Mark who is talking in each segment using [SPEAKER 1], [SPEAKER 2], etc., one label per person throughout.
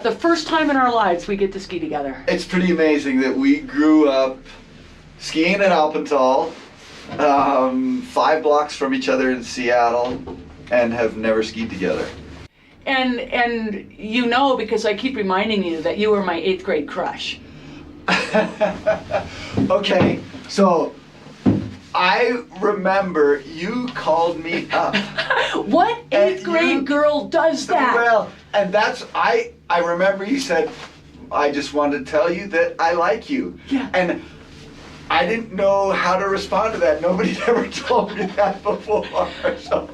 [SPEAKER 1] The first time in our lives we get to ski together.
[SPEAKER 2] It's pretty amazing that we grew up skiing at Alpental, 5 blocks from each other in Seattle, and have never skied together.
[SPEAKER 1] And you know, because I keep reminding you that you were my 8th grade crush.
[SPEAKER 2] Okay, so I remember you called me up.
[SPEAKER 1] What 8th grade girl does that?
[SPEAKER 2] Well, and that's, I remember you said, I just wanted to tell you that I like you.
[SPEAKER 1] Yeah.
[SPEAKER 2] And I didn't know how to respond to that. Nobody's ever told me that before. So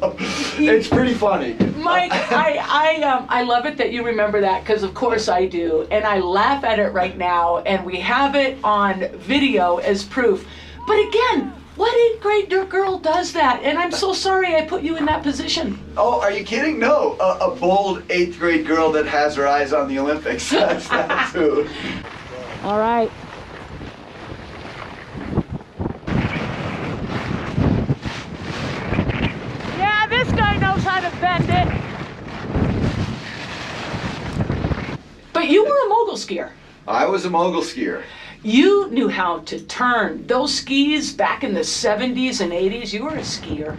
[SPEAKER 2] it's pretty funny.
[SPEAKER 1] Mike, I love it that you remember that, because of course I do. And I laugh at it right now, and we have it on video as proof. But again, what 8th grade girl does that? And I'm so sorry I put you in that position.
[SPEAKER 2] Oh, are you kidding? No, a bold 8th grade girl that has her eyes on the Olympics. That's who.
[SPEAKER 1] All right. Yeah, this guy knows how to bend it. But you were a mogul skier.
[SPEAKER 2] I was a mogul skier.
[SPEAKER 1] You knew how to turn. Those skis back in the 70s and 80s, you were a skier.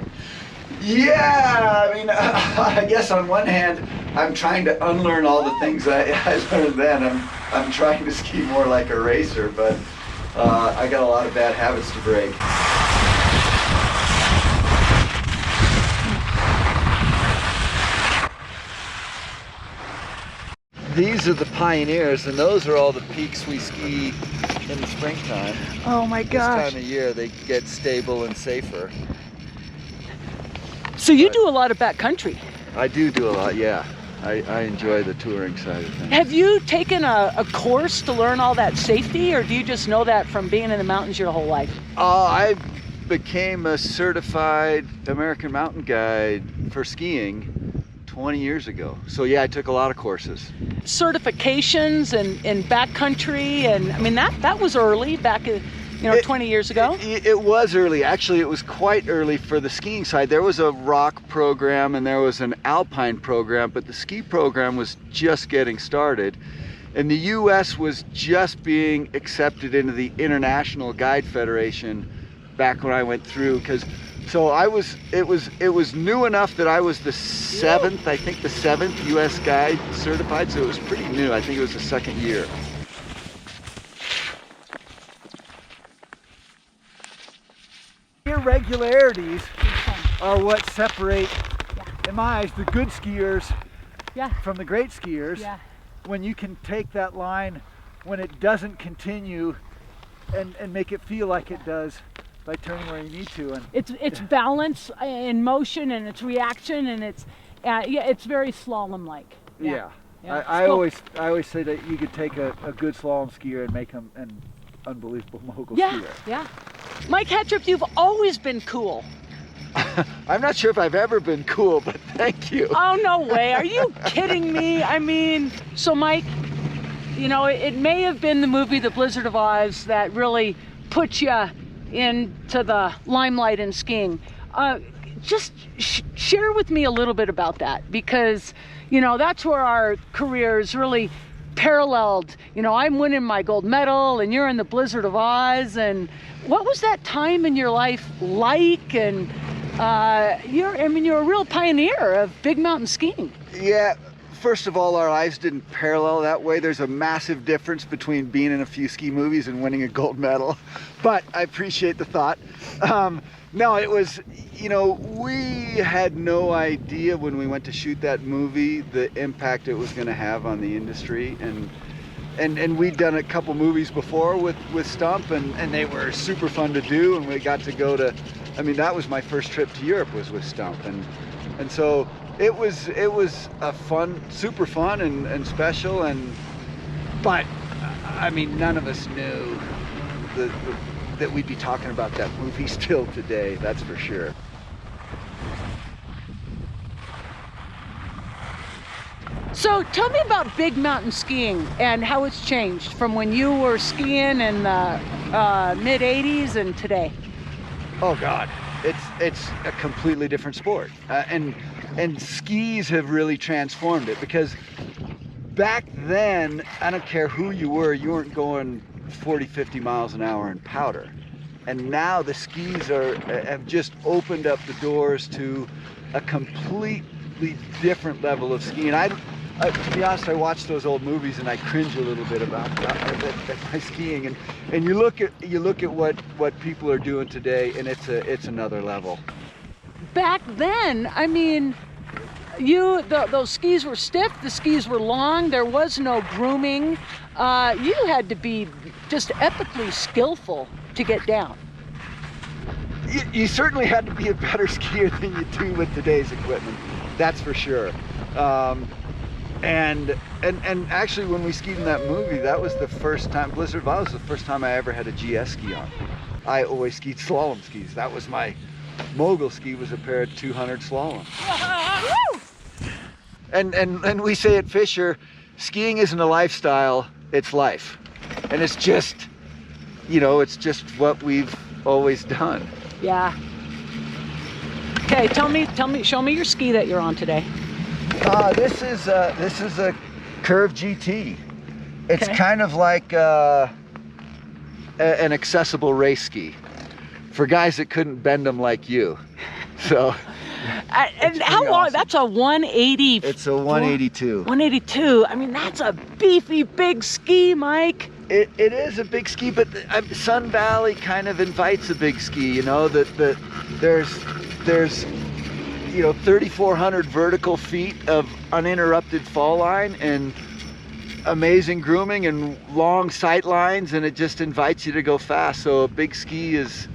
[SPEAKER 2] Yeah, I mean, I guess on one hand, I'm trying to unlearn all the things I learned then. I'm trying to ski more like a racer, but I got a lot of bad habits to break. These are the Pioneers, and those are all the peaks we ski in the springtime.
[SPEAKER 1] Oh my gosh.
[SPEAKER 2] This time of year, they get stable and safer.
[SPEAKER 1] So you do a lot of backcountry.
[SPEAKER 2] I do a lot, yeah. I enjoy the touring side of things.
[SPEAKER 1] Have you taken a course to learn all that safety, or do you just know that from being in the mountains your whole life?
[SPEAKER 2] I became a certified American mountain guide for skiing 20 years ago. So yeah, I took a lot of courses.
[SPEAKER 1] Certifications and backcountry, and I mean that was early back, 20 years ago.
[SPEAKER 2] It was early. Actually, it was quite early for the skiing side. There was a rock program and there was an alpine program, but the ski program was just getting started. And the US was just being accepted into the International Guide Federation back when I went through, so it was new enough that I was the 7th US guide certified, so it was pretty new. I think it was the 2nd year. Irregularities are what separate, in my eyes, the good skiers from the great skiers. Yeah. When you can take that line when it doesn't continue and make it feel like it does by turning where you need to. And
[SPEAKER 1] it's balance in motion, and it's reaction, and it's very slalom-like.
[SPEAKER 2] Yeah. I always say that you could take a good slalom skier and make him an unbelievable mogul skier.
[SPEAKER 1] Yeah. Mike Hattrup, you've always been cool.
[SPEAKER 2] I'm not sure if I've ever been cool, but thank you.
[SPEAKER 1] Oh, no way. Are you kidding me? I mean, so Mike, it may have been the movie The Blizzard of Oz that really put you into the limelight in skiing. Just share with me a little bit about that, because, that's where our careers really paralleled. I'm winning my gold medal and you're in the Blizzard of Oz. And what was that time in your life like? And you're a real pioneer of big mountain skiing.
[SPEAKER 2] Yeah, first of all, our lives didn't parallel that way. There's a massive difference between being in a few ski movies and winning a gold medal, but I appreciate the thought. No, it was, we had no idea when we went to shoot that movie the impact it was going to have on the industry, and we'd done a couple movies before with Stump, and they were super fun to do, and we got to go to, that was my first trip to Europe, was with Stump, and so it was a super fun and special, but none of us knew that we'd be talking about that movie still today, that's for sure.
[SPEAKER 1] So tell me about big mountain skiing and how it's changed from when you were skiing in the mid 80s and today.
[SPEAKER 2] Oh God, it's a completely different sport, and skis have really transformed it, because back then, I don't care who you weren't going 40, 50 miles an hour in powder. And now the skis have just opened up the doors to a completely different level of skiing. To be honest, I watch those old movies and I cringe a little bit about my skiing. And you look at what people are doing today, and it's another level.
[SPEAKER 1] Back then, I mean, those skis were stiff, the skis were long, there was no grooming. You had to be just epically skillful to get down.
[SPEAKER 2] You certainly had to be a better skier than you do with today's equipment, that's for sure. And actually, when we skied in that movie, that was the first time, Blizzard of Oz was the first time I ever had a GS ski on. I always skied slalom skis. That was my mogul ski, was a pair of 200 slalom. And we say at Fisher, skiing isn't a lifestyle, it's life. And it's just, it's just what we've always done.
[SPEAKER 1] Yeah. Okay, show me your ski that you're on today.
[SPEAKER 2] This is a Curve GT. It's
[SPEAKER 1] Okay.
[SPEAKER 2] kind of like an accessible race ski for guys that couldn't bend them like you. So.
[SPEAKER 1] And how long?
[SPEAKER 2] Awesome.
[SPEAKER 1] That's a 180.
[SPEAKER 2] It's a 182.
[SPEAKER 1] 182. I mean, that's a beefy big ski, Mike.
[SPEAKER 2] It is a big ski, but Sun Valley kind of invites a big ski. That there's 3,400 vertical feet of uninterrupted fall line and amazing grooming and long sight lines, and it just invites you to go fast. So a big ski is,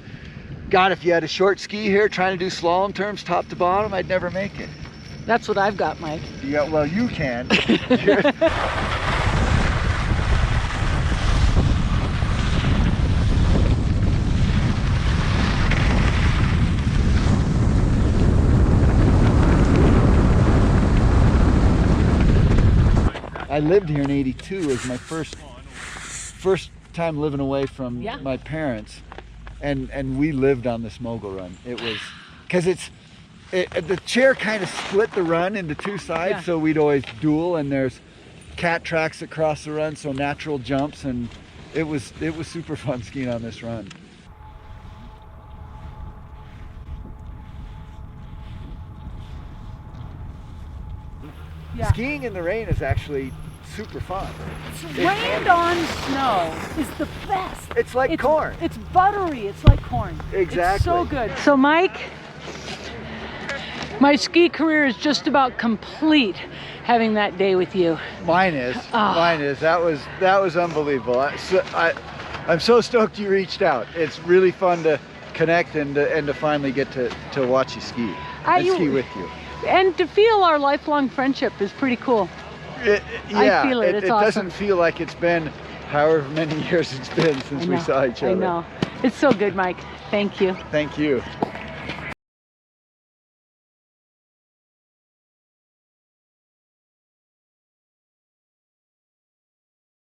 [SPEAKER 2] God, if you had a short ski here trying to do slalom turns top to bottom, I'd never make it.
[SPEAKER 1] That's what I've got, Mike.
[SPEAKER 2] Yeah, well, you can. I lived here in '82. It was my first time living away from my parents, and we lived on this mogul run. It was because the chair kind of split the run into two sides, so we'd always duel, and there's cat tracks that cross the run, so natural jumps, and it was super fun skiing on this run.
[SPEAKER 1] Yeah.
[SPEAKER 2] Skiing in the rain is actually super fun.
[SPEAKER 1] Rained on snow is the best.
[SPEAKER 2] It's like corn.
[SPEAKER 1] It's buttery. It's like corn.
[SPEAKER 2] Exactly.
[SPEAKER 1] It's so good. So, Mike, my ski career is just about complete having that day with you.
[SPEAKER 2] Mine is. Mine is. That was unbelievable. I'm so stoked you reached out. It's really fun to connect and to finally get to watch you ski and ski with you.
[SPEAKER 1] And to feel our lifelong friendship is pretty cool. I feel it. It's awesome.
[SPEAKER 2] It doesn't feel like it's been however many years it's been since we saw each other.
[SPEAKER 1] I know. It's so good, Mike. Thank you.
[SPEAKER 2] Thank you.